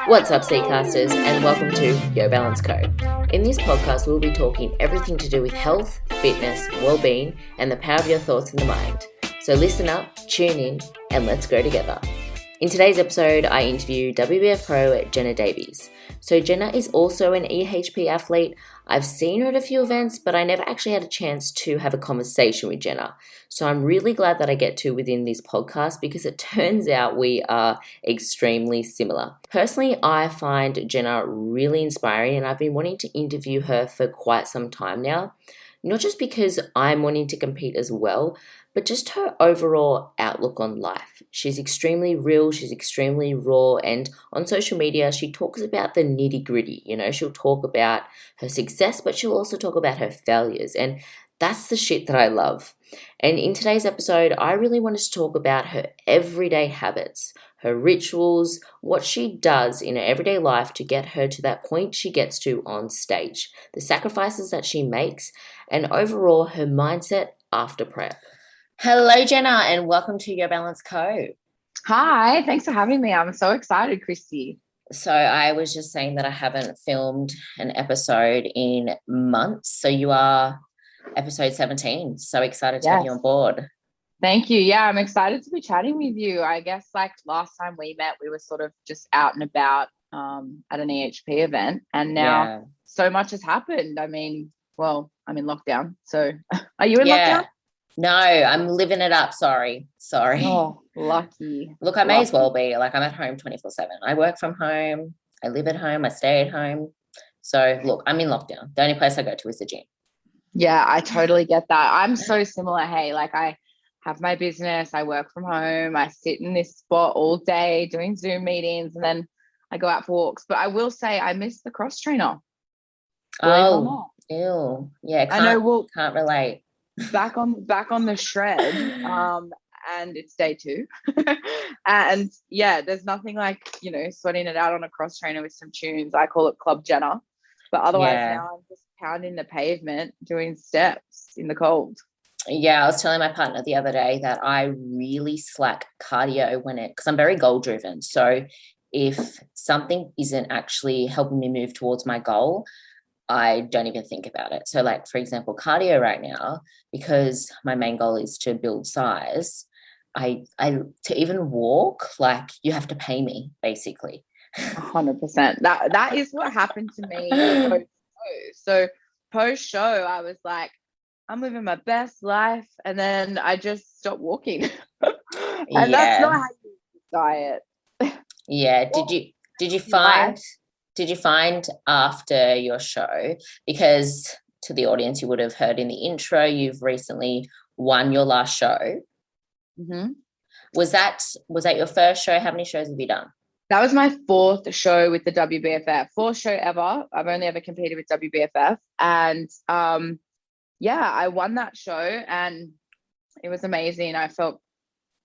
What's up, Seacasters, and welcome to Yo Balance Co. In this podcast, we'll be talking everything to do with health, fitness, well-being, and the power of your thoughts in the mind. So listen up, tune in, and let's grow together. In today's episode, I interview WBF Pro Jenna Davies. So Jenna is also an EHP athlete. I've seen her at a few events, but I never actually had a chance to have a conversation with Jenna. So I'm really glad that I get to within this podcast because it turns out we are extremely similar. Personally, I find Jenna really inspiring and I've been wanting to interview her for quite some time now. Not just because I'm wanting to compete as well, but just her overall outlook on life. She's extremely real, she's extremely raw, and on social media, she talks about the nitty gritty. She'll talk about her success, but she'll also talk about her failures, and that's the shit that I love. And in today's episode, I really wanted to talk about her everyday habits, her rituals, what she does in her everyday life to get her to that point she gets to on stage, the sacrifices that she makes, and overall her mindset after prep. Hello, Jenna, and welcome to Your Balance Co. Hi, thanks for having me. I'm so excited, Christy. So I was just saying that I haven't filmed an episode in months. So you are episode 17. So excited to have you on board. Thank you. Yeah, I'm excited to be chatting with you. I guess like last time we met, we were sort of just out and about at an EHP event. And now so much has happened. I'm in lockdown. So are you in lockdown? No, I'm living it up. Sorry. Oh, lucky. Look, I may as well be. Like, I'm at home 24/7. I work from home. I live at home. I stay at home. So, look, I'm in lockdown. The only place I go to is the gym. Yeah, I totally get that. I'm so similar. Hey, like I have my business. I work from home. I sit in this spot all day doing Zoom meetings, and then I go out for walks. But I will say I miss the cross trainer. Oh, ew. Yeah, I know. Well, can't relate. back on the shred and it's day 2 and there's nothing like sweating it out on a cross trainer with some tunes. I call it Club Jenna, but otherwise now I'm just pounding the pavement doing steps in the cold. I was telling my partner the other day that I really slack cardio because I'm very goal driven. So if something isn't actually helping me move towards my goal, I don't even think about it. So like, for example, cardio right now, because my main goal is to build size, I to even walk, like you have to pay me basically. 100%. That is what happened to me post-show. So post-show, I was like, I'm living my best life. And then I just stopped walking. And that's not how you diet. Yeah. Did you find... Did you find after your show, because to the audience, you would have heard in the intro, you've recently won your last show. Mm-hmm. Was that your first show? How many shows have you done? That was my 4th show with the WBFF, 4th show ever. I've only ever competed with WBFF. And I won that show and it was amazing. I felt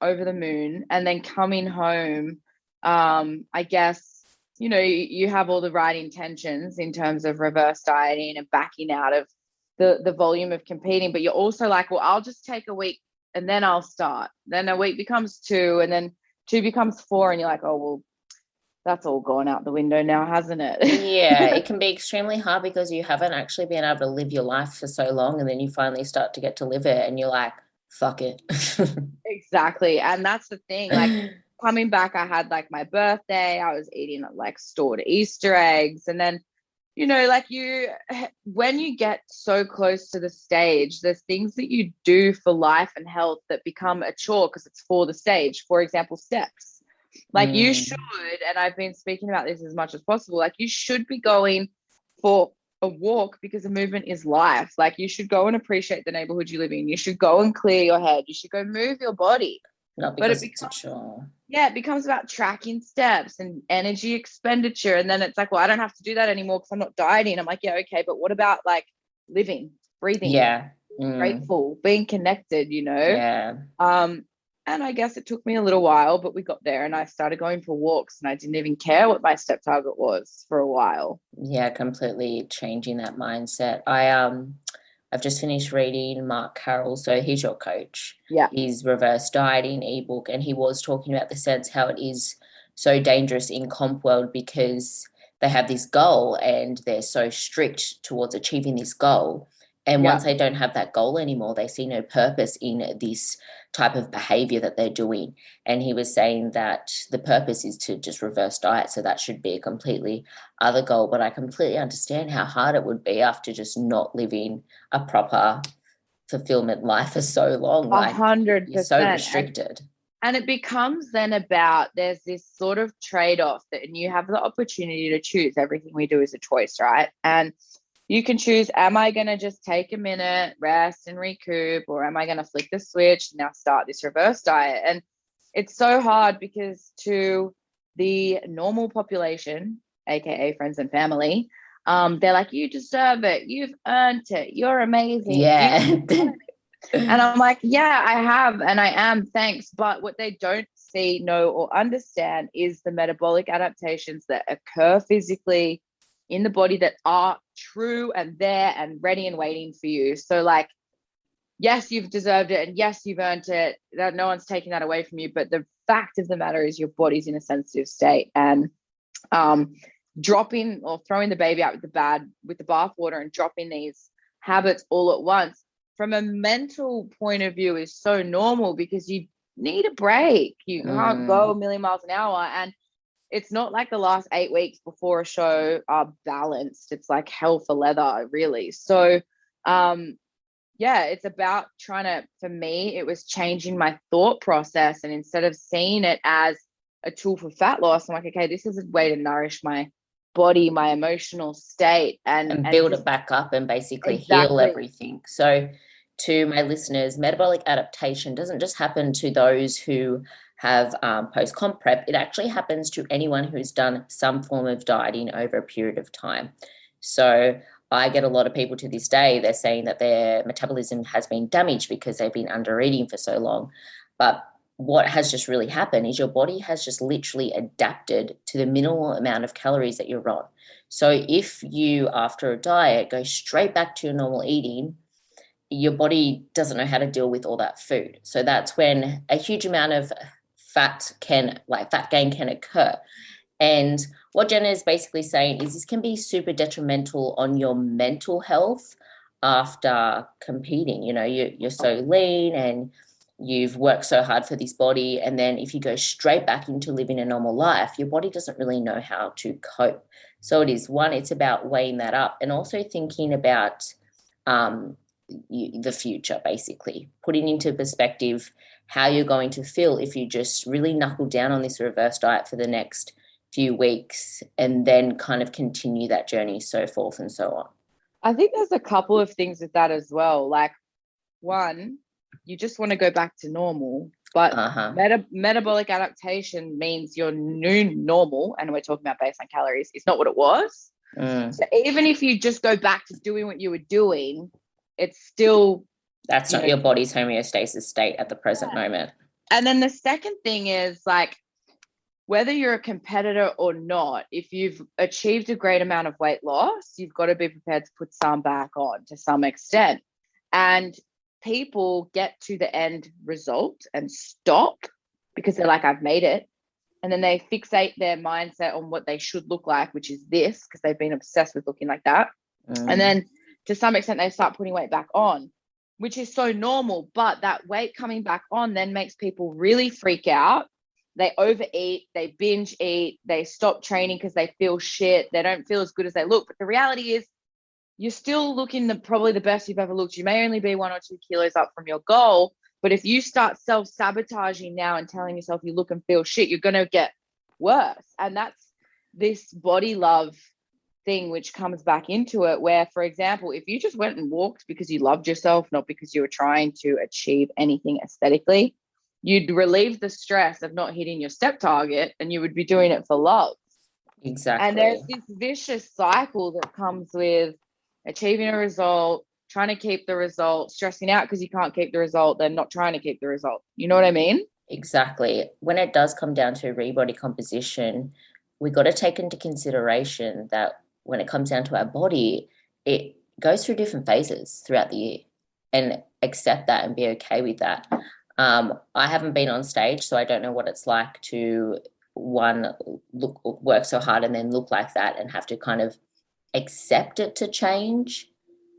over the moon. And then coming home, I guess, you have all the right intentions in terms of reverse dieting and backing out of the volume of competing, but you're also like, well, I'll just take a week and then I'll start. Then a week becomes 2 and then 2 becomes 4 and you're like, oh, well, that's all gone out the window now, hasn't it? Yeah, it can be extremely hard because you haven't actually been able to live your life for so long and then you finally start to get to live it and you're like, fuck it. Exactly. And that's the thing, like, coming back, I had like my birthday, I was eating like stored Easter eggs. And then, when you get so close to the stage, there's things that you do for life and health that become a chore because it's for the stage. For example, steps. Like you should, and I've been speaking about this as much as possible, like you should be going for a walk because the movement is life. Like you should go and appreciate the neighborhood you live in. You should go and clear your head. You should go move your body. Not because it's a chore. Yeah, it becomes about tracking steps and energy expenditure. And then it's like, well, I don't have to do that anymore because I'm not dieting. I'm like, yeah, okay, but what about like living, breathing? Yeah. Grateful, being connected, Yeah. And I guess it took me a little while, but we got there and I started going for walks and I didn't even care what my step target was for a while. Yeah, completely changing that mindset. I've just finished reading Mark Carroll, so he's your coach. Yeah. His reverse dieting ebook, and he was talking about the sense how it is so dangerous in comp world because they have this goal and they're so strict towards achieving this goal. And once they don't have that goal anymore, they see no purpose in this type of behavior that they're doing. And he was saying that the purpose is to just reverse diet. So that should be a completely other goal. But I completely understand how hard it would be after just not living a proper fulfillment life for so long. Like 100%. you're so restricted. And it becomes then about there's this sort of trade-off that and you have the opportunity to choose. Everything we do is a choice, right? And you can choose, am I going to just take a minute, rest and recoup, or am I going to flick the switch and now start this reverse diet? And it's so hard because to the normal population, aka friends and family, they're like, you deserve it, you've earned it, you're amazing. Yeah. And I'm like, yeah, I have, and I am, thanks. But what they don't see, know, or understand is the metabolic adaptations that occur physically in the body that are true and there and ready and waiting for you. So like, yes, you've deserved it, and yes, you've earned it. That no one's taking that away from you. But the fact of the matter is your body's in a sensitive state, and dropping or throwing the baby out with the bathwater and dropping these habits all at once from a mental point of view is so normal because you need a break. You can't go a million miles an hour. And it's not like the last 8 weeks before a show are balanced. It's like hell for leather, really. So, it's about for me, it was changing my thought process. And instead of seeing it as a tool for fat loss, I'm like, okay, this is a way to nourish my body, my emotional state, and build it back up and basically heal everything. So to my listeners, metabolic adaptation doesn't just happen to those who have post-comp prep. It actually happens to anyone who's done some form of dieting over a period of time. So I get a lot of people to this day, they're saying that their metabolism has been damaged because they've been under eating for so long. But what has just really happened is your body has just literally adapted to the minimal amount of calories that you're on. So if you, after a diet, go straight back to your normal eating, your body doesn't know how to deal with all that food. So that's when a huge amount of fat gain can occur. And what Jenna is basically saying is this can be super detrimental on your mental health after competing. You know, you're so lean and you've worked so hard for this body. And then if you go straight back into living a normal life, your body doesn't really know how to cope. So it's about weighing that up and also thinking about the future, basically putting into perspective how you're going to feel if you just really knuckle down on this reverse diet for the next few weeks and then kind of continue that journey, so forth and so on. I think there's a couple of things with that as well. Like, one, you just want to go back to normal, but metabolic adaptation means your new normal, and we're talking about based on calories, it's not what it was. So even if you just go back to doing what you were doing, it's still that's not your body's homeostasis state at the present moment. And then the second thing is, like, whether you're a competitor or not, if you've achieved a great amount of weight loss, you've got to be prepared to put some back on to some extent. And people get to the end result and stop because they're like, I've made it. And then they fixate their mindset on what they should look like, which is this, because they've been obsessed with looking like that. And then to some extent, they start putting weight back on, which is so normal. But that weight coming back on then makes people really freak out. They overeat, they binge eat, they stop training because they feel shit. They don't feel as good as they look. But the reality is you're still looking probably the best you've ever looked. You may only be 1 or 2 kilos up from your goal. But if you start self-sabotaging now and telling yourself you look and feel shit, you're going to get worse. And that's this body love thing which comes back into it, where, for example, if you just went and walked because you loved yourself, not because you were trying to achieve anything aesthetically, you'd relieve the stress of not hitting your step target and you would be doing it for love. Exactly. And there's this vicious cycle that comes with achieving a result, trying to keep the result, stressing out because you can't keep the result, then not trying to keep the result. You know what I mean? Exactly. When it does come down to body composition, we got to take into consideration that when it comes down to our body, it goes through different phases throughout the year, and accept that and be okay with that. I haven't been on stage, so I don't know what it's like to one work so hard and then look like that and have to kind of accept it to change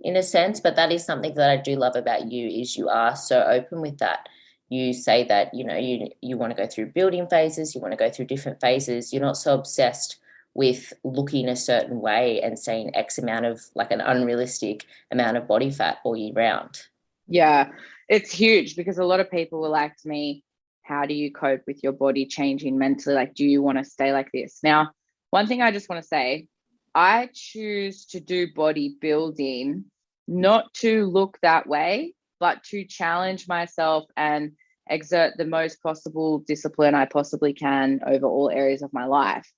in a sense. But that is something that I do love about you, is you are so open with that. You say that, you know, you want to go through building phases, you want to go through different phases. You're not so obsessed with looking a certain way and saying X amount of, like, an unrealistic amount of body fat all year round. Yeah, it's huge, because a lot of people will ask me, how do you cope with your body changing mentally? Like, do you want to stay like this? Now, one thing I just want to say, I choose to do bodybuilding not to look that way, but to challenge myself and exert the most possible discipline I possibly can over all areas of my life.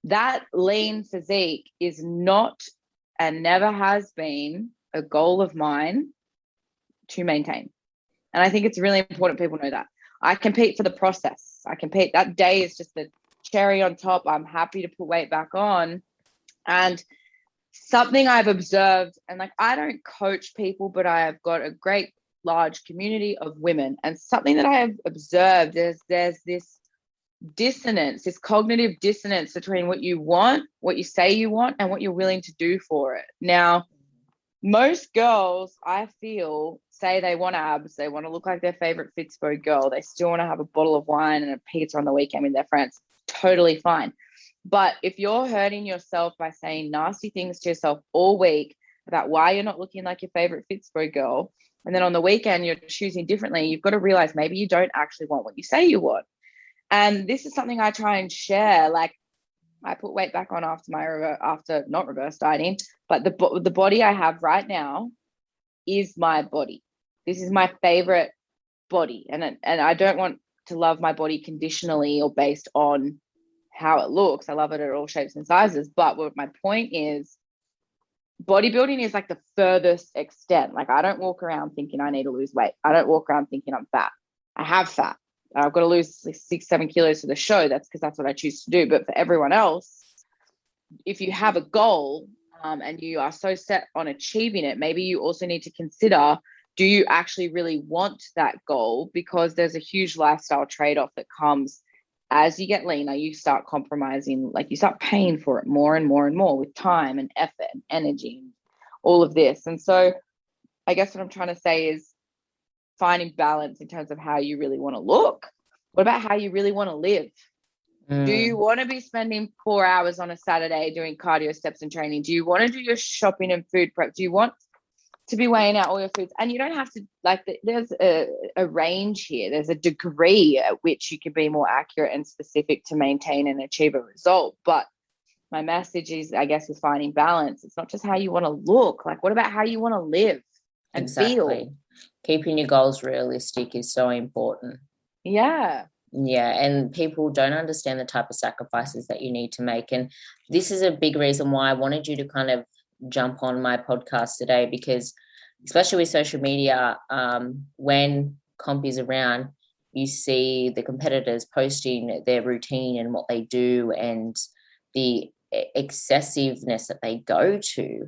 That lean physique is not, and never has been, a goal of mine to maintain. And I think it's really important people know that. I compete for the process. I compete. That day is just the cherry on top. I'm happy to put weight back on. And something I've observed, and like, I don't coach people, but I have got a great large community of women. And something that I have observed is there's this dissonance, this cognitive dissonance between what you want, what you say you want, and what you're willing to do for it. Now, most girls, I feel, say they want abs, they want to look like their favorite Fitspo girl, they still want to have a bottle of wine and a pizza on the weekend with their friends. Totally fine. But if you're hurting yourself by saying nasty things to yourself all week about why you're not looking like your favorite Fitspo girl, and then on the weekend you're choosing differently, you've got to realize maybe you don't actually want what you say you want. And this is something I try and share. Like, I put weight back on after not reverse dieting, but the body I have right now is my body. This is my favorite body, and I don't want to love my body conditionally or based on how it looks. I love it at all shapes and sizes. But what my point is, bodybuilding is like the furthest extent. Like, I don't walk around thinking I need to lose weight. I don't walk around thinking I'm fat. I have fat. I've got to lose 6-7 kilos for the show. That's because that's what I choose to do. But for everyone else, if you have a goal and you are so set on achieving it, maybe you also need to consider, do you actually really want that goal? Because there's a huge lifestyle trade-off that comes as you get leaner. You start compromising, like, you start paying for it more and more and more with time and effort and energy and all of this. And so I guess what I'm trying to say is finding balance in terms of how you really want to look. What about how you really want to live? Do you want to be spending 4 hours on a Saturday doing cardio, steps and training? Do you want to do your shopping and food prep? Do you want to be weighing out all your foods? And you don't have to, like, there's a range here. There's a degree at which you can be more accurate and specific to maintain and achieve a result. But my message is, I guess, with finding balance, it's not just how you want to look. Like, what about how you want to live and feel? Keeping your goals realistic is so important. Yeah, and people don't understand the type of sacrifices that you need to make. And this is a big reason why I wanted you to kind of jump on my podcast today, because especially with social media, when comp is around, you see the competitors posting their routine and what they do and the excessiveness that they go to,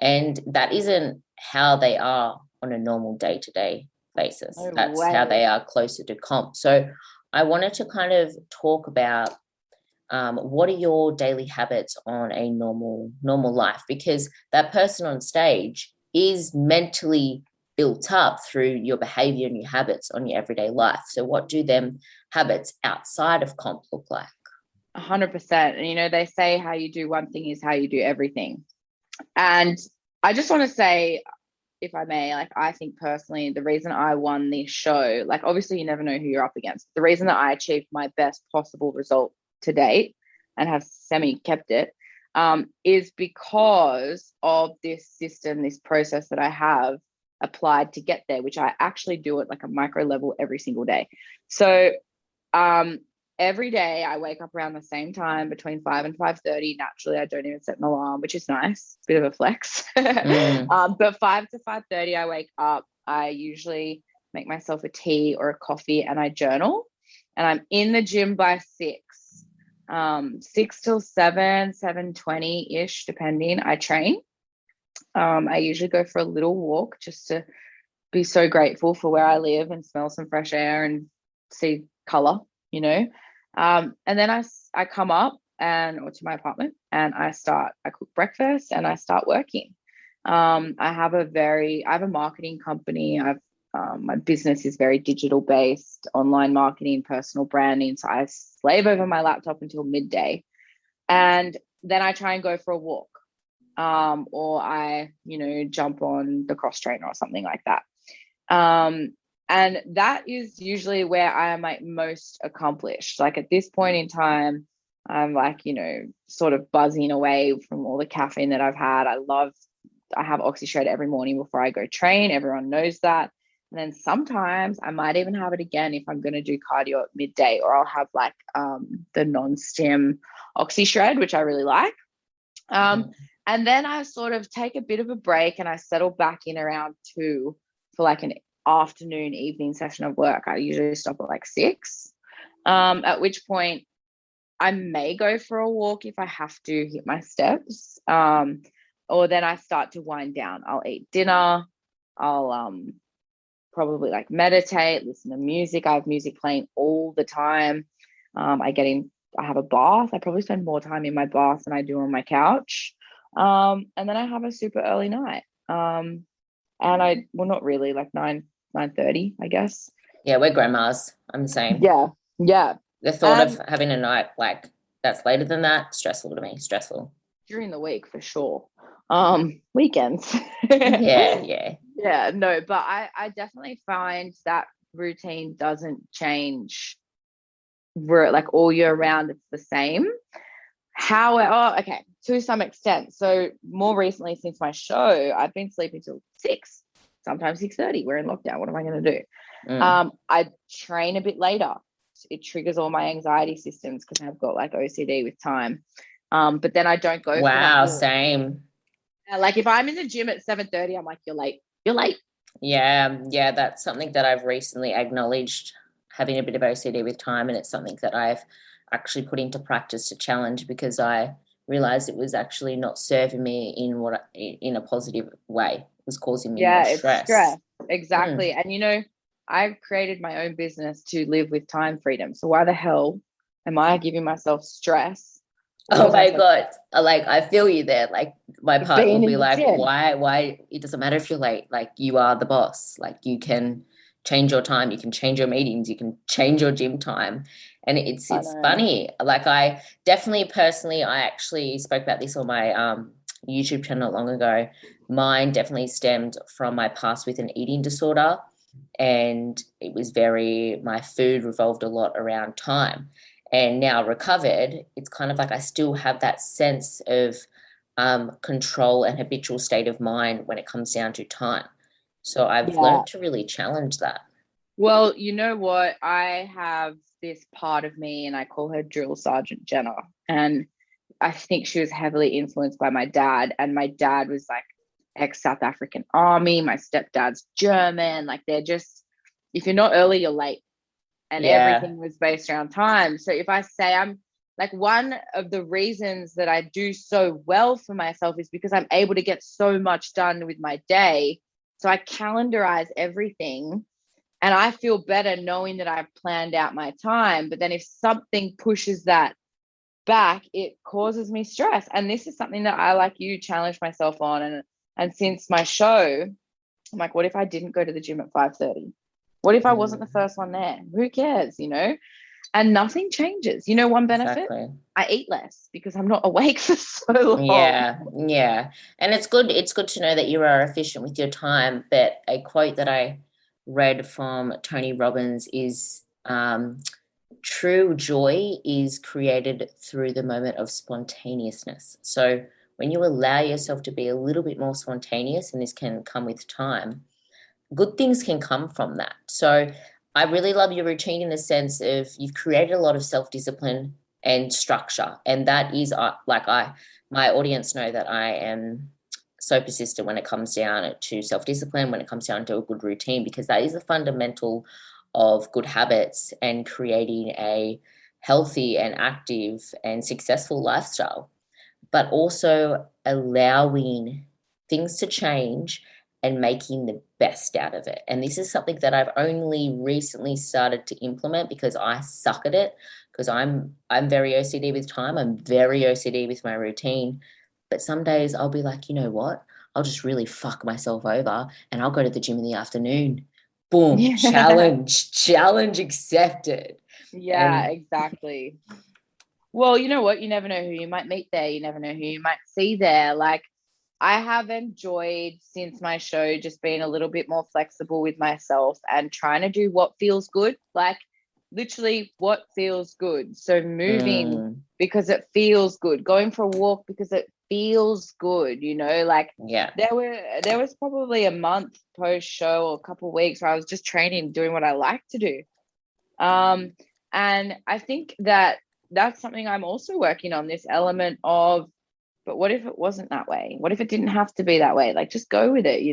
and that isn't how they are on a normal day-to-day basis. That's how they are closer to comp. So I wanted to kind of talk about what are your daily habits on a normal life, because that person on stage is mentally built up through your behavior and your habits on your everyday life. So what do them habits outside of comp look like? 100%. And, you know, they say how you do one thing is how you do everything. And I just want to say, if I may, like, I think personally, the reason I won this show, like, obviously you never know who you're up against. The reason that I achieved my best possible result to date and have kept it is because of this system, this process that I have applied to get there, which I actually do at like a micro level every single day. So every day I wake up around the same time, between 5 and 5:30. Naturally, I don't even set an alarm, which is nice. Bit of a flex. But 5 to 5:30, I wake up. I usually make myself a tea or a coffee and I journal. And I'm in the gym by 6. 6 till 7, 7:20-ish, depending. I train. I usually go for a little walk just to be so grateful for where I live and smell some fresh air and see color, you know. And then I come up or to my apartment and I cook breakfast and I start working. I have a marketing company. My business is very digital based, online marketing, personal branding. So I slave over my laptop until midday, and then I try and go for a walk, or I, jump on the cross trainer or something like that. And that is usually where I am like most accomplished. Like at this point in time, I'm like, sort of buzzing away from all the caffeine that I've had. I have OxyShred every morning before I go train. Everyone knows that. And then sometimes I might even have it again if I'm going to do cardio at midday, or I'll have like the non-stim OxyShred, which I really like. And then I sort of take a bit of a break and I settle back in around 2 for like an afternoon, evening session of work. I usually stop at like 6, at which point I may go for a walk if I have to hit my steps. Or then I start to wind down. I'll eat dinner. I'll probably like meditate, listen to music. I have music playing all the time. I have a bath. I probably spend more time in my bath than I do on my couch. And then I have a super early night. And not really, like 9:30, I guess. Yeah, we're grandmas. I'm the same. Yeah. The thought of having a night like that's later than that, stressful to me. Stressful. During the week for sure. Weekends. Yeah. No, but I definitely find that routine doesn't change. We're like all year round, it's the same. Okay, to some extent. So more recently, since my show, I've been sleeping till 6, sometimes 6:30. We're in lockdown. What am I going to do? I train a bit later. It triggers all my anxiety systems because I've got like OCD with time. But then I don't go. Wow, same. Like if I'm in the gym at 7:30, I'm like, you're late. Yeah, that's something that I've recently acknowledged, having a bit of OCD with time, and it's something that I've actually put into practice to challenge, because I realized it was actually not serving me in a positive way. It was causing me more stress. It's stress. Exactly. And I've created my own business to live with time freedom. So why the hell am I giving myself stress? Oh my God. Like, I feel you there. Like, my partner will be like, why? It doesn't matter if you're late. Like, you are the boss. Like, you can change your time. You can change your meetings. You can change your gym time. And it's funny. Like, I definitely personally, I actually spoke about this on my YouTube channel not long ago. Mine definitely stemmed from my past with an eating disorder. And it was my food revolved a lot around time. And now recovered, it's kind of like I still have that sense of control and habitual state of mind when it comes down to time. So I've learned to really challenge that. Well, you know what? I have this part of me, and I call her Drill Sergeant Jenna. And I think she was heavily influenced by my dad. And my dad was like ex-South African Army. My stepdad's German. Like they're just, if you're not early, you're late. And everything was based around time. So if I say I'm like, one of the reasons that I do so well for myself is because I'm able to get so much done with my day. So I calendarize everything and I feel better knowing that I've planned out my time. But then if something pushes that back, it causes me stress. And this is something that I, like you, challenge myself on. And since my show, I'm like, what if I didn't go to the gym at 5:30? What if I wasn't the first one there? Who cares, And nothing changes. One benefit? Exactly. I eat less because I'm not awake for so long. Yeah. And it's good to know that you are efficient with your time. But a quote that I read from Tony Robbins is, true joy is created through the moment of spontaneousness. So when you allow yourself to be a little bit more spontaneous, and this can come with time, good things can come from that. So I really love your routine in the sense of you've created a lot of self-discipline and structure. And that is my audience know that I am so persistent when it comes down to self-discipline, when it comes down to a good routine, because that is the fundamental of good habits and creating a healthy and active and successful lifestyle, but also allowing things to change and making the best out of it. And this is something that I've only recently started to implement because I suck at it. because I'm very OCD with time. I'm very OCD with my routine. But some days I'll be like, you know what? I'll just really fuck myself over and I'll go to the gym in the afternoon. Boom, Yeah. challenge accepted. Yeah, exactly. Well, you know what? You never know who you might meet there. You never know who you might see there. Like, I have enjoyed since my show just being a little bit more flexible with myself and trying to do what feels good. Like, literally, what feels good. So, moving because it feels good, going for a walk because it feels good, like Yeah. there was probably a month post show or a couple of weeks where I was just training, doing what I like to do. And I think that's something I'm also working on, this element of, but what if it wasn't that way? What if it didn't have to be that way? Like, just go with it,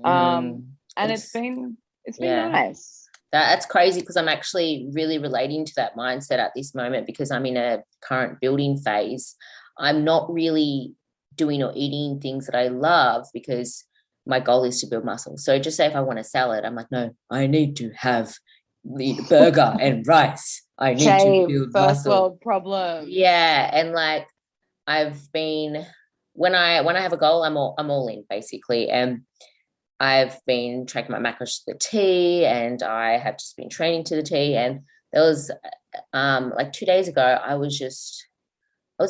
And it's been nice. That's crazy, because I'm actually really relating to that mindset at this moment, because I'm in a current building phase. I'm not really doing or eating things that I love because my goal is to build muscle. So just say if I want a salad, I'm like, no, I need to have the burger and rice. I need to build first muscle. World problem. Yeah, and like I've been, when I have a goal, I'm all in basically, and I've been tracking my macros to the T, and I have just been training to the T. And there was like 2 days ago, I was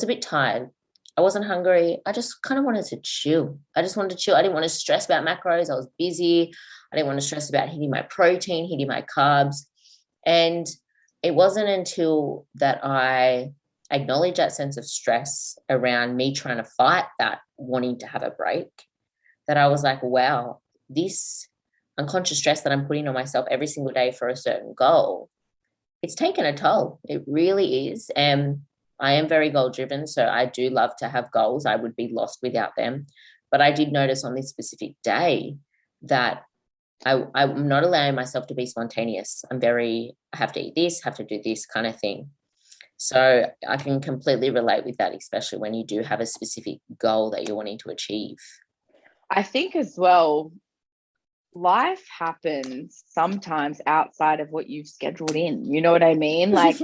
a bit tired. I wasn't hungry. I just kind of wanted to chill. I just wanted to chill. I didn't want to stress about macros. I was busy. I didn't want to stress about hitting my protein, hitting my carbs. And it wasn't until that I acknowledged that sense of stress around me trying to fight that wanting to have a break that I was like, wow, this unconscious stress that I'm putting on myself every single day for a certain goal, it's taken a toll. It really is. And I am very goal driven, so I do love to have goals. I would be lost without them. But I did notice on this specific day that I'm not allowing myself to be spontaneous. I have to eat this, have to do this kind of thing. So I can completely relate with that, especially when you do have a specific goal that you're wanting to achieve. I think as well, life happens sometimes outside of what you've scheduled in. You know what I mean? Like,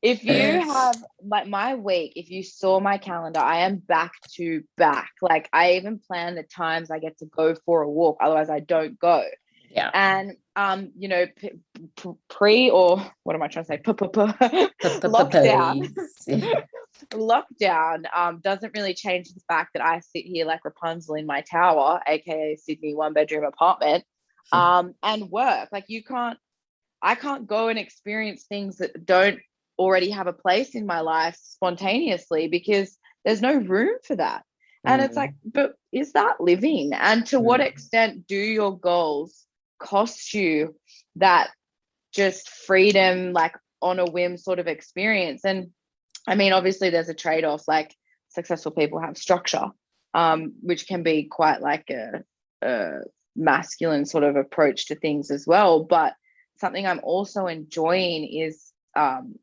if you have, like, my week, if you saw my calendar, I am back to back. Like, I even plan the times I get to go for a walk. Otherwise, I don't go. Yeah. And, pre or what am I trying to say? Lockdown doesn't really change the fact that I sit here like Rapunzel in my tower, aka Sydney 1-bedroom apartment, and work. Like, I can't go and experience things that don't already have a place in my life spontaneously, because there's no room for that. And it's like, but is that living? And to what extent do your goals cost you that just freedom, like on a whim sort of experience? And I mean, obviously there's a trade-off. Like, successful people have structure, which can be quite like a masculine sort of approach to things as well. But something I'm also enjoying is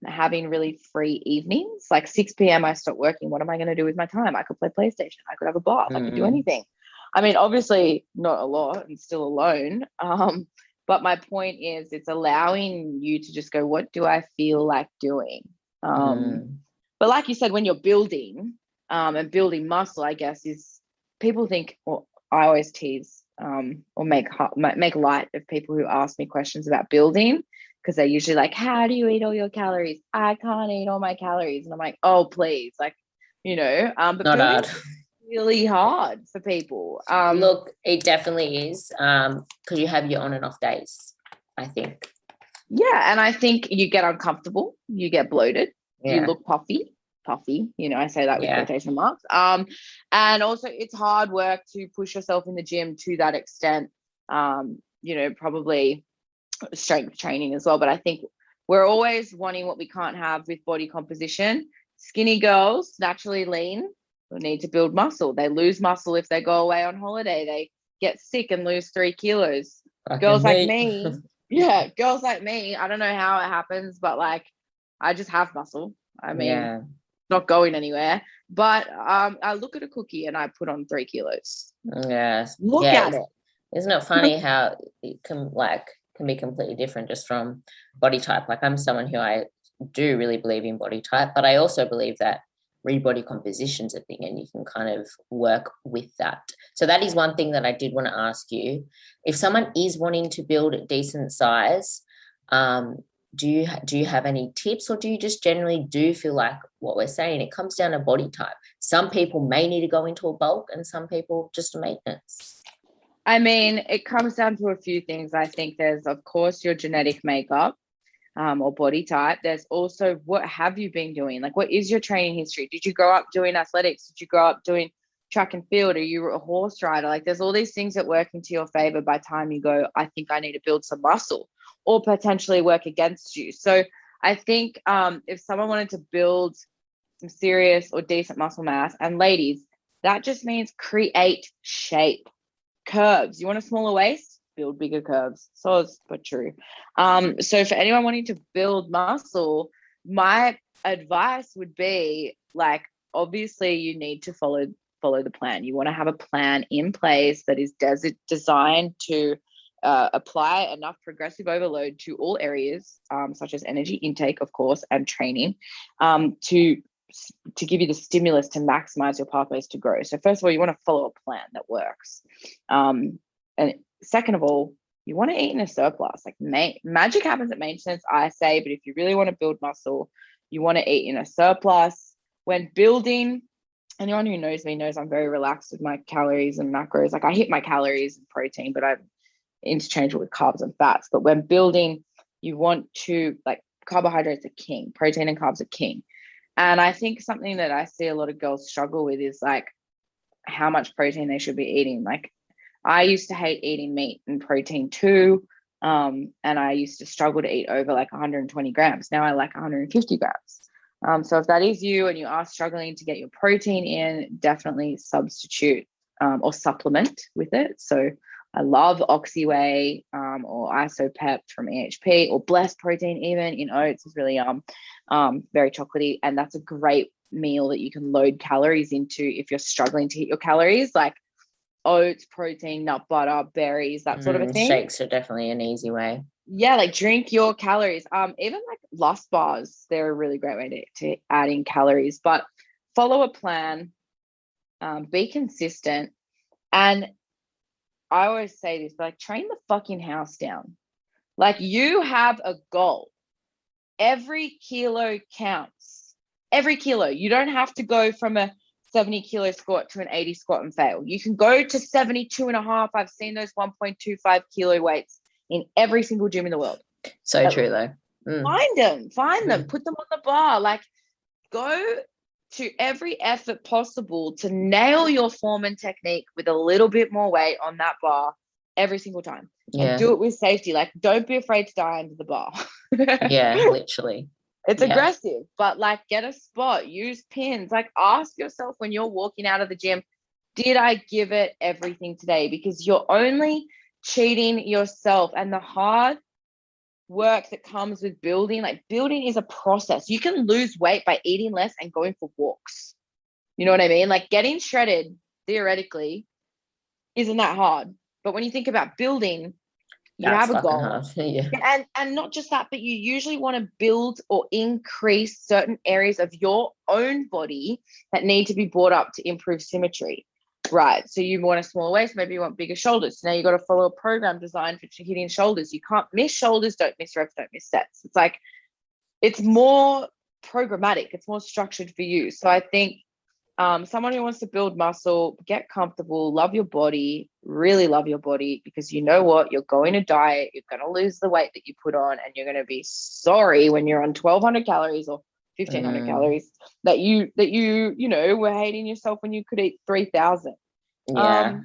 having really free evenings. Like 6 p.m. I stop working. What am I going to do with my time? I could play PlayStation. I could have a bath. I could do anything. I mean, obviously not a lot and still alone. But my point is, it's allowing you to just go, what do I feel like doing? But like you said, when you're building and building muscle, I guess, is people think, well, I always tease or make light of people who ask me questions about building, because they're usually like, how do you eat all your calories? I can't eat all my calories. And I'm like, oh, please. Like, but not hard. Really hard for people. Look, it definitely is, because you have your on and off days, I think. Yeah, and I think you get uncomfortable, you get bloated, you look puffy, I say that with quotation marks. And also it's hard work to push yourself in the gym to that extent. Probably strength training as well. But I think we're always wanting what we can't have with body composition. Skinny girls, naturally lean, need to build muscle. They lose muscle if they go away on holiday. They get sick and lose 3 kilos. Girls like me, I don't know how it happens, but like, I just have muscle. I mean, not going anywhere. But I look at a cookie and I put on 3 kilos. Yes. Look at it. Isn't it funny how it can be completely different just from body type? Like, I'm someone who I do really believe in body type, but I also believe that body composition's a thing and you can kind of work with that. So that is one thing that I did want to ask you. If someone is wanting to build a decent size, do you have any tips, or do you just generally do feel like what we're saying, it comes down to body type? Some people may need to go into a bulk and some people just maintenance. I mean, it comes down to a few things. I think there's, of course, your genetic makeup. Or body type. There's also, what have you been doing? Like, what is your training history? Did you grow up doing athletics? Did you grow up doing track and field? Are you a horse rider? Like, there's all these things that work into your favor by the time you go, I think I need to build some muscle, or potentially work against you. So I think if someone wanted to build some serious or decent muscle mass, and ladies, that just means create shape, curves. You want a smaller waist? Build bigger curves. So it's but true. So for anyone wanting to build muscle, my advice would be, like, obviously you need to follow the plan. You want to have a plan in place that is designed to apply enough progressive overload to all areas, such as energy intake, of course, and training, to give you the stimulus to maximize your pathways to grow. So first of all, you want to follow a plan that works. And second of all, you want to eat in a surplus. Like, magic happens at maintenance, I say, but if you really want to build muscle, you want to eat in a surplus. When building, anyone who knows me knows I'm very relaxed with my calories and macros. Like, I hit my calories and protein, but I'm interchangeable with carbs and fats. But when building, you want to, like, carbohydrates are king, protein and carbs are king. And I think something that I see a lot of girls struggle with is, like, how much protein they should be eating. Like, I used to hate eating meat and protein too. And I used to struggle to eat over like 120 grams. Now I like 150 grams. So if that is you and you are struggling to get your protein in, definitely substitute or supplement with it. So I love Oxyway or Isopep from EHP, or Blessed Protein even in oats is really very chocolatey. And that's a great meal that you can load calories into if you're struggling to hit your calories, like oats, protein, nut butter, berries, that sort of a thing. Shakes are definitely an easy way. Yeah, like, drink your calories. Even like Lust bars, they're a really great way to add in calories. But follow a plan, be consistent. And I always say this, like, train the fucking house down. Like, you have a goal. Every kilo counts. Every kilo. You don't have to go from a 70 kilo squat to an 80 squat and fail. You can go to 72.5. I've seen those 1.25 kilo weights in every single gym in the world. So true though. Find them, put them on the bar. Like, go to every effort possible to nail your form and technique with a little bit more weight on that bar every single time. Yeah. And do it with safety. Like, don't be afraid to die under the bar. Yeah, literally. It's aggressive, but, like, get a spot, use pins. Like, ask yourself when you're walking out of the gym, did I give it everything today? Because you're only cheating yourself. And the hard work that comes with building, like, building is a process. You can lose weight by eating less and going for walks. You know what I mean? Like, getting shredded theoretically isn't that hard. But when you think about building, you have a goal. Yeah. And not just that, but you usually want to build or increase certain areas of your own body that need to be brought up to improve symmetry, right? So you want a smaller waist, maybe you want bigger shoulders. So now you got to follow a program designed for hitting shoulders. You can't miss shoulders, don't miss reps, don't miss sets. It's like, it's more programmatic, it's more structured for you. So I think someone who wants to build muscle, get comfortable, love your body, really love your body, because you know what? You're going to diet, you're going to lose the weight that you put on, and you're going to be sorry when you're on 1,200 calories or 1,500 calories that you were hating yourself when you could eat 3,000. Yeah.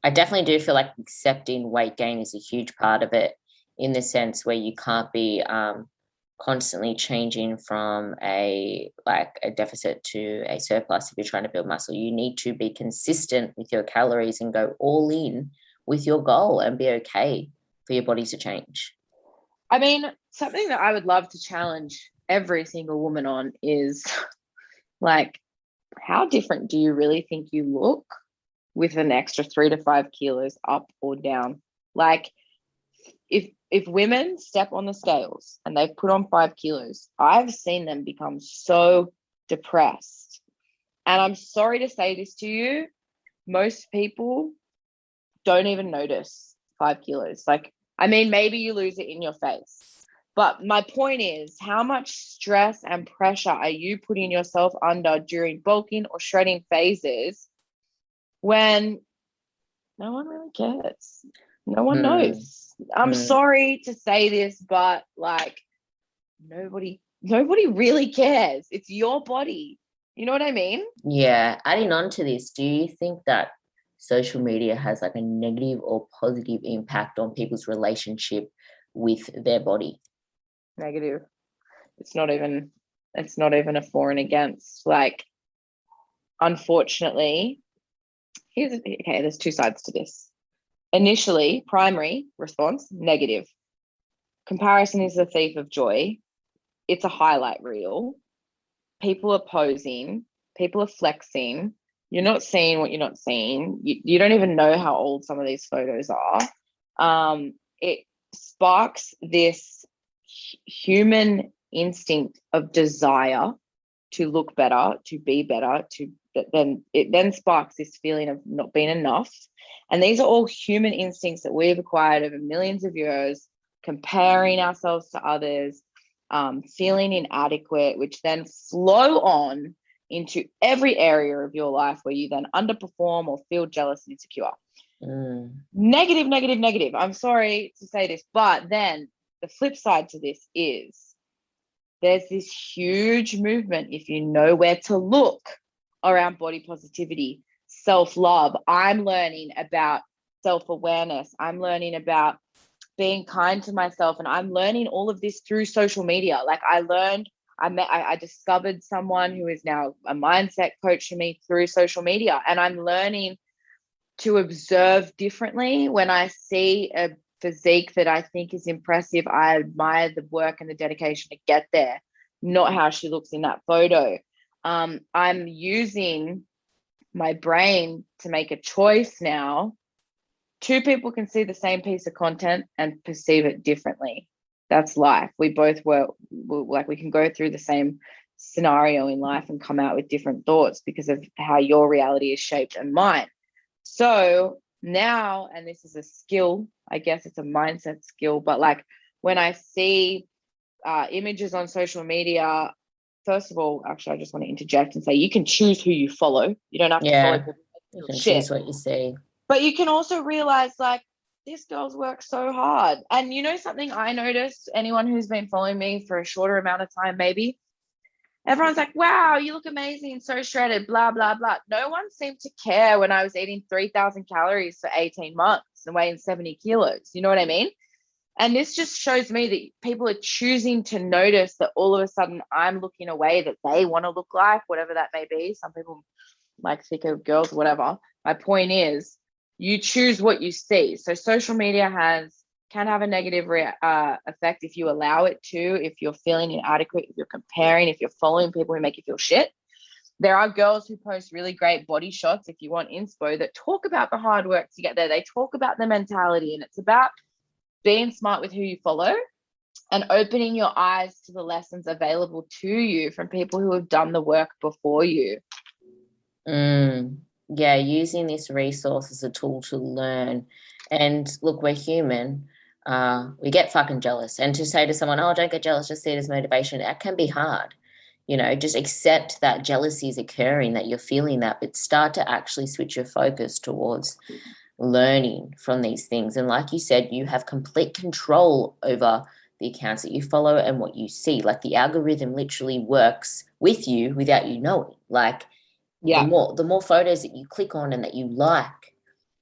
I definitely do feel like accepting weight gain is a huge part of it, in the sense where you can't be constantly changing from a deficit to a surplus if you're trying to build muscle. You need to be consistent with your calories and go all in with your goal and be okay for your body to change. I mean, something that I would love to challenge every single woman on is, like, how different do you really think you look with an extra 3 to 5 kilos up or down? Like, if if women step on the scales and they've put on 5 kilos, I've seen them become so depressed. And I'm sorry to say this to you, most people don't even notice 5 kilos. Like, I mean, maybe you lose it in your face. But my point is, how much stress and pressure are you putting yourself under during bulking or shredding phases when no one really cares? No one knows. I'm sorry to say this, but like nobody really cares. It's your body. You know what I mean? Yeah. Adding on to this, do you think that social media has like a negative or positive impact on people's relationship with their body? Negative. It's not even a for and against. Like, unfortunately, there's two sides to this. Initially, primary response, negative. Comparison is the thief of joy. It's a highlight reel. People are posing. People are flexing. You're not seeing what you're not seeing. You don't even know how old some of these photos are. It sparks this human instinct of desire to look better, to be better, it then sparks this feeling of not being enough. And these are all human instincts that we've acquired over millions of years, comparing ourselves to others, feeling inadequate, which then flow on into every area of your life where you then underperform or feel jealous and insecure. Negative, negative, negative. I'm sorry to say this, but then the flip side to this is there's this huge movement, if you know where to look, around body positivity, self-love. I'm learning about self-awareness. I'm learning about being kind to myself. And I'm learning all of this through social media. Like, I discovered someone who is now a mindset coach for me through social media. And I'm learning to observe differently. When I see a physique that I think is impressive, I admire the work and the dedication to get there, not how she looks in that photo. I'm using my brain to make a choice now. Two people can see the same piece of content and perceive it differently. That's life. We both we can go through the same scenario in life and come out with different thoughts because of how your reality is shaped and mine. So now, and this is a skill, I guess it's a mindset skill, but like when I see images on social media, first of all, actually, I just want to interject and say you can choose who you follow. You don't have to follow people. You can choose what you see. But you can also realize, like, this girl's worked so hard. And you know something I noticed, anyone who's been following me for a shorter amount of time, maybe, everyone's like, wow, you look amazing, so shredded, blah, blah, blah. No one seemed to care when I was eating 3,000 calories for 18 months and weighing 70 kilos. You know what I mean? And this just shows me that people are choosing to notice that all of a sudden I'm looking a way that they want to look like, whatever that may be. Some people like thicker girls, whatever. My point is, you choose what you see. So social media can have a negative effect if you allow it to, if you're feeling inadequate, if you're comparing, if you're following people who make you feel shit. There are girls who post really great body shots, if you want inspo, that talk about the hard work to get there. They talk about the mentality, and it's about being smart with who you follow and opening your eyes to the lessons available to you from people who have done the work before you. Yeah, using this resource as a tool to learn. And look, we're human. We get fucking jealous. And to say to someone, oh, don't get jealous, just see it as motivation, that can be hard. You know, just accept that jealousy is occurring, that you're feeling that, but start to actually switch your focus towards learning from these things. And like you said, you have complete control over the accounts that you follow and what you see. Like, the algorithm literally works with you without you knowing. Like, the more photos that you click on and that you like,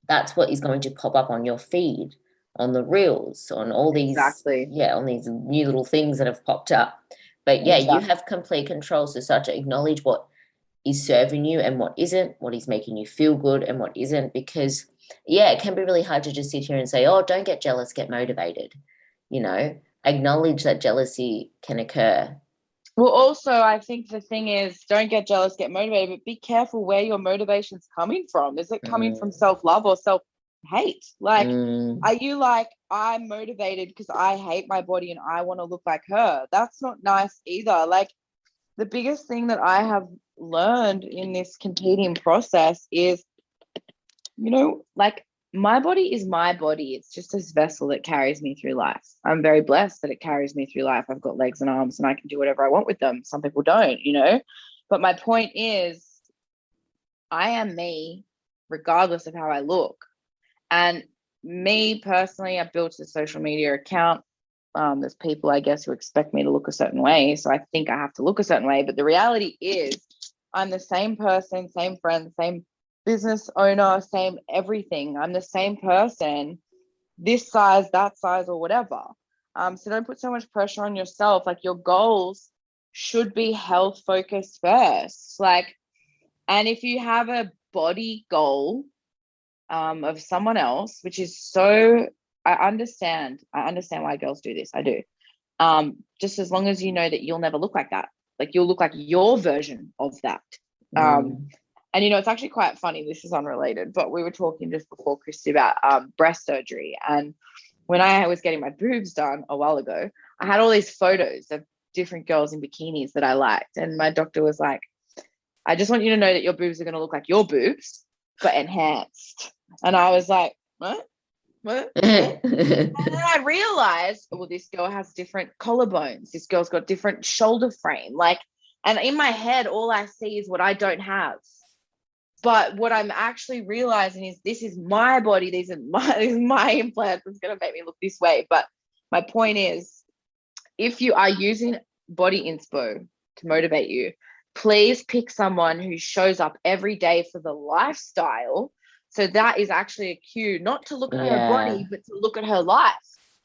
that's what is going to pop up on your feed, on the reels, on all these, on these new little things that have popped up. But you have complete control. So start to acknowledge what is serving you and what isn't, what is making you feel good and what isn't, because it can be really hard to just sit here and say, oh, don't get jealous, get motivated. You know, acknowledge that jealousy can occur. Well, also, I think the thing is, don't get jealous, get motivated, but be careful where your motivation's coming from. Is it coming from self-love or hate? Like, are you like, I'm motivated because I hate my body and I want to look like her? That's not nice either. Like, the biggest thing that I have learned in this competing process is, like, my body is my body. It's just this vessel that carries me through life. I'm very blessed that it carries me through life. I've got legs and arms and I can do whatever I want with them. Some people don't, But my point is, I am me regardless of how I look. And me personally, I built a social media account. There's people, I guess, who expect me to look a certain way. So I think I have to look a certain way. But the reality is I'm the same person, same friend, same business owner, same everything. I'm the same person, this size, that size, or whatever. So don't put so much pressure on yourself. Like, your goals should be health focused first. Like, and if you have a body goal of someone else, which is so, I understand why girls do this. I do. Just as long as you know that you'll never look like that. Like, you'll look like your version of that. And, it's actually quite funny. This is unrelated, but we were talking just before, Christy, about breast surgery. And when I was getting my boobs done a while ago, I had all these photos of different girls in bikinis that I liked. And my doctor was like, I just want you to know that your boobs are going to look like your boobs, but enhanced. And I was like, what? And then I realized, well, this girl has different collarbones. This girl's got different shoulder frame. Like, and in my head, all I see is what I don't have. But what I'm actually realizing is, this is my body. These are my implants. It's going to make me look this way. But my point is, if you are using body inspo to motivate you, please pick someone who shows up every day for the lifestyle. So that is actually a cue, not to look at her body, but to look at her life.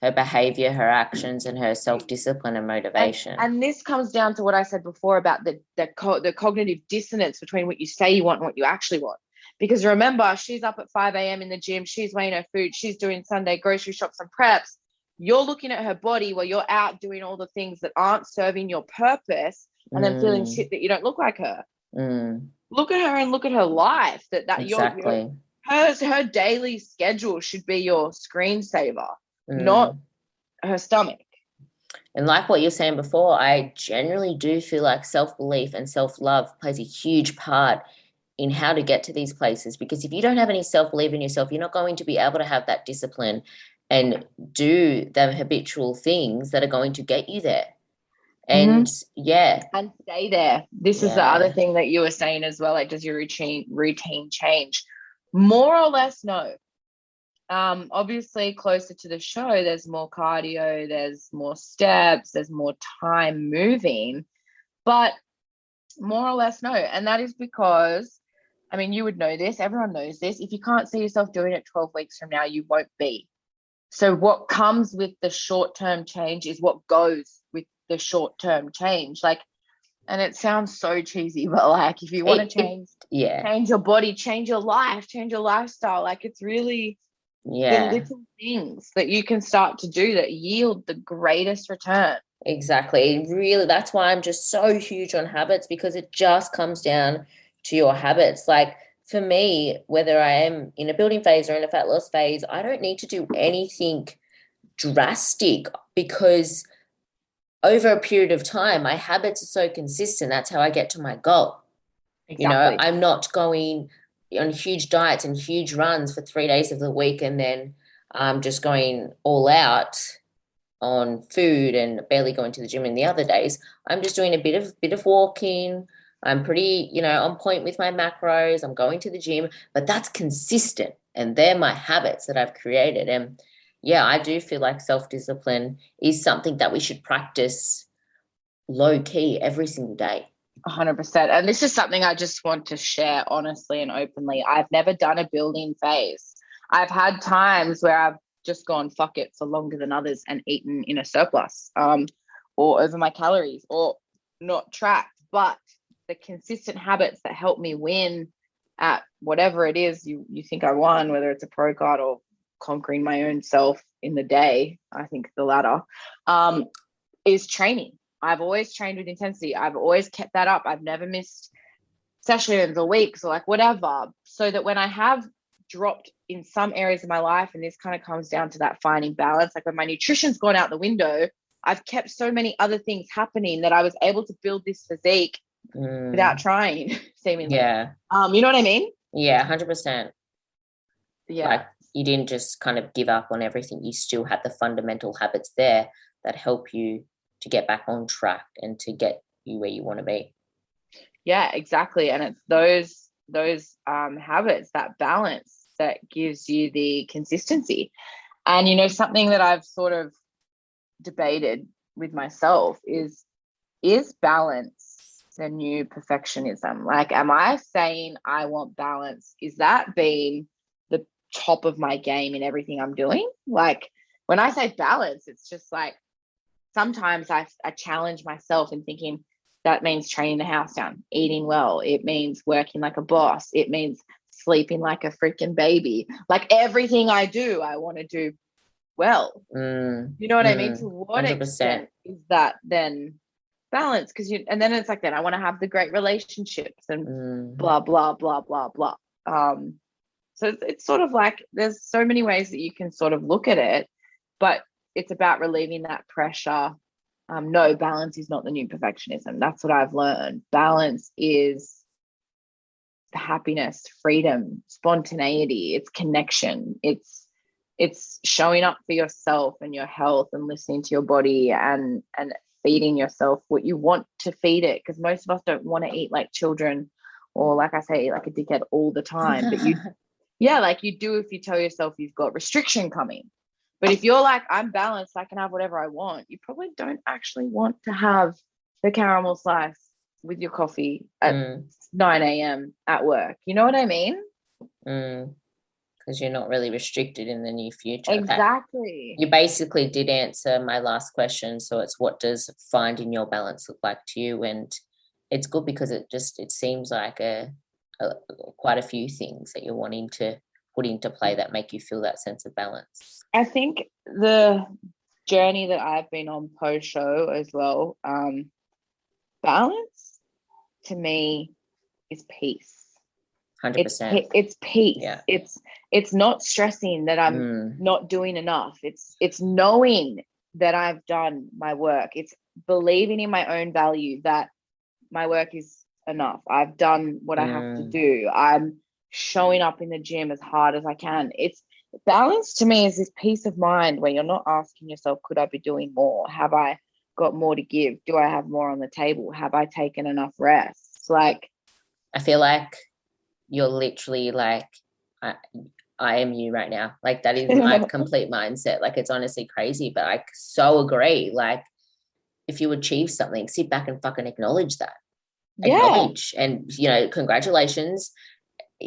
Her behavior, her actions, and her self-discipline and motivation. And this comes down to what I said before about the cognitive dissonance between what you say you want and what you actually want. Because remember, she's up at 5 a.m. in the gym, she's weighing her food, she's doing Sunday grocery shops and preps. You're looking at her body while you're out doing all the things that aren't serving your purpose, and then feeling shit that you don't look like her. Look at her and look at her life. Exactly. Her daily schedule should be your screensaver, not her stomach. And like what you're saying before, I generally do feel like self-belief and self-love plays a huge part in how to get to these places, because if you don't have any self-belief in yourself, you're not going to be able to have that discipline and do the habitual things that are going to get you there. And and stay there. This is the other thing that you were saying as well. Like, does your routine change? More or less, no. Obviously, closer to the show, there's more cardio, there's more steps, there's more time moving, but more or less, no. And that is because, I mean, you would know this, everyone knows this. If you can't see yourself doing it 12 weeks from now, you won't be. So what comes with the short-term change is what goes with the short-term change. Like, and it sounds so cheesy, but like, if you want to change your body, change your life, change your lifestyle, like, it's really the little things that you can start to do that yield the greatest return. Exactly. Really, that's why I'm just so huge on habits, because it just comes down to your habits. Like, for me, whether I am in a building phase or in a fat loss phase, I don't need to do anything drastic, because over a period of time, my habits are so consistent. That's how I get to my goal. Exactly. I'm not going on huge diets and huge runs for 3 days of the week and then just going all out on food and barely going to the gym in the other days. I'm just doing a bit of walking. I'm pretty, on point with my macros. I'm going to the gym, but that's consistent, and they're my habits that I've created. And I do feel like self-discipline is something that we should practice low key every single day. 100%. And this is something I just want to share honestly and openly. I've never done a building phase. I've had times where I've just gone fuck it for longer than others and eaten in a surplus or over my calories or not tracked. But the consistent habits that help me win at whatever it is you think I won, whether it's a pro card or conquering my own self in the day, I think the latter, is training. I've always trained with intensity. I've always kept that up. I've never missed sessions or weeks or like whatever, so that when I have dropped in some areas of my life, and this kind of comes down to that finding balance. Like when my nutrition's gone out the window, I've kept so many other things happening that I was able to build this physique without trying, seemingly. Yeah. You know what I mean? Yeah, 100%. Yeah. Like you didn't just kind of give up on everything. You still had the fundamental habits there that help you to get back on track and to get you where you want to be. Yeah, exactly. And it's those habits, that balance, that gives you the consistency. And, you know, something that I've sort of debated with myself is balance the new perfectionism? Like, am I saying I want balance? Is that being the top of my game in everything I'm doing? Like, when I say balance, it's just like, sometimes I challenge myself in thinking that means training the house down, eating well. It means working like a boss. It means sleeping like a freaking baby. Like everything I do, I want to do well. You know what I mean? To what 100%. extent is that then balance? Because and then it's like, then I want to have the great relationships and blah, blah, blah, blah, blah. So it's sort of like, there's so many ways that you can sort of look at it, but it's about relieving that pressure. No, balance is not the new perfectionism. That's what I've learned. Balance is happiness, freedom, spontaneity. It's connection. It's showing up for yourself and your health and listening to your body and feeding yourself what you want to feed it. Because most of us don't want to eat like children, or like I say, eat like a dickhead all the time. But like you do if you tell yourself you've got restriction coming. But if you're like, I'm balanced, I can have whatever I want, you probably don't actually want to have the caramel slice with your coffee at 9 a.m. at work. You know what I mean? Because you're not really restricted in the near future. Exactly. You basically did answer my last question. So it's, what does finding your balance look like to you? And it's good because it seems like quite a few things that you're wanting to put into play that make you feel that sense of balance. I think the journey that I've been on post-show as well, balance to me is peace. 100%. It's peace. Yeah. It's not stressing that I'm not doing enough. It's knowing that I've done my work. It's believing in my own value that my work is enough. I've done what I have to do. I'm showing up in the gym as hard as I can. It's balance to me is this peace of mind where you're not asking yourself, could I be doing more? Have I got more to give? Do I have more on the table? Have I taken enough rest? Like, I feel like you're literally like, I am you right now. Like, that is my complete mindset. Like, it's honestly crazy, but I so agree. Like, if you achieve something, sit back and fucking acknowledge that. Acknowledge. And, you know, congratulations.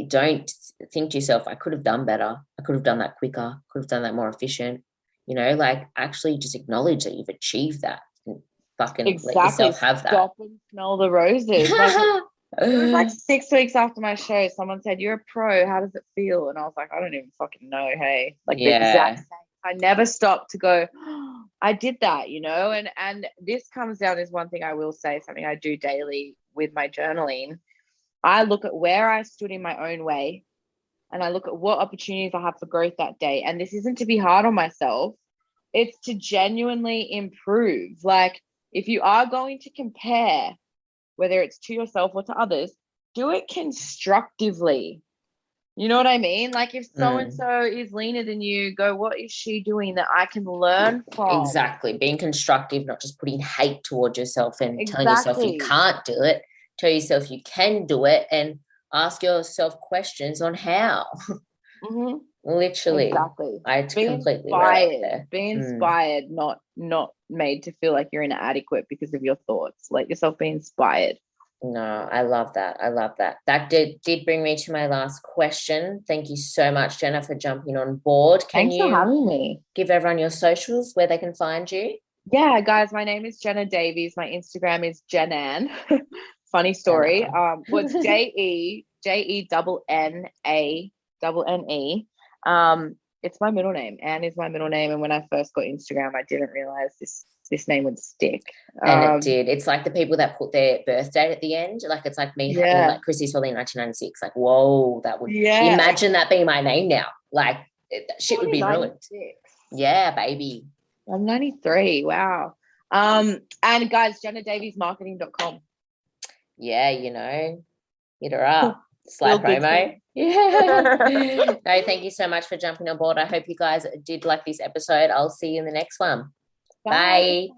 Don't think to yourself, I could have done better. I could have done that quicker. Could have done that more efficient. You know, like, actually just acknowledge that you've achieved that and fucking let yourself have that. Stop and smell the roses. Like, it was like 6 weeks after my show, someone said, "You're a pro. How does it feel?" And I was like, I don't even fucking know. Hey, like the exact same. I never stopped to go, oh, I did that, you know? And this comes down as one thing I will say, something I do daily with my journaling. I look at where I stood in my own way and I look at what opportunities I have for growth that day. And this isn't to be hard on myself. It's to genuinely improve. Like, if you are going to compare, whether it's to yourself or to others, do it constructively. You know what I mean? Like, if so-and-so is leaner than you, go, what is she doing that I can learn from? Exactly. Being constructive, not just putting hate towards yourself and telling yourself you can't do it. Tell yourself you can do it and ask yourself questions on how. Literally. Exactly. I completely relate there. Be inspired, not made to feel like you're inadequate because of your thoughts. Let yourself be inspired. No, I love that. I love that. That did bring me to my last question. Thank you so much, Jenna, for jumping on board. Thanks for having me. Give everyone your socials where they can find you? Yeah, guys, my name is Jenna Davies. My Instagram is Jenan. Funny story. What's JENNANNE. It's my middle name. Anne is my middle name. And when I first got Instagram, I didn't realize this name would stick. And it did. It's like the people that put their birth date at the end. Like, it's like me having like Chrissy's probably in 1996. Like, whoa, that would imagine that being my name now. Like, shit would be ruined. Yeah, baby. I'm 93. Wow. And guys, JennaDaviesMarketing.com. Yeah, you know, hit her up. Slide promo. Yeah. No, thank you so much for jumping on board. I hope you guys did like this episode. I'll see you in the next one. Bye.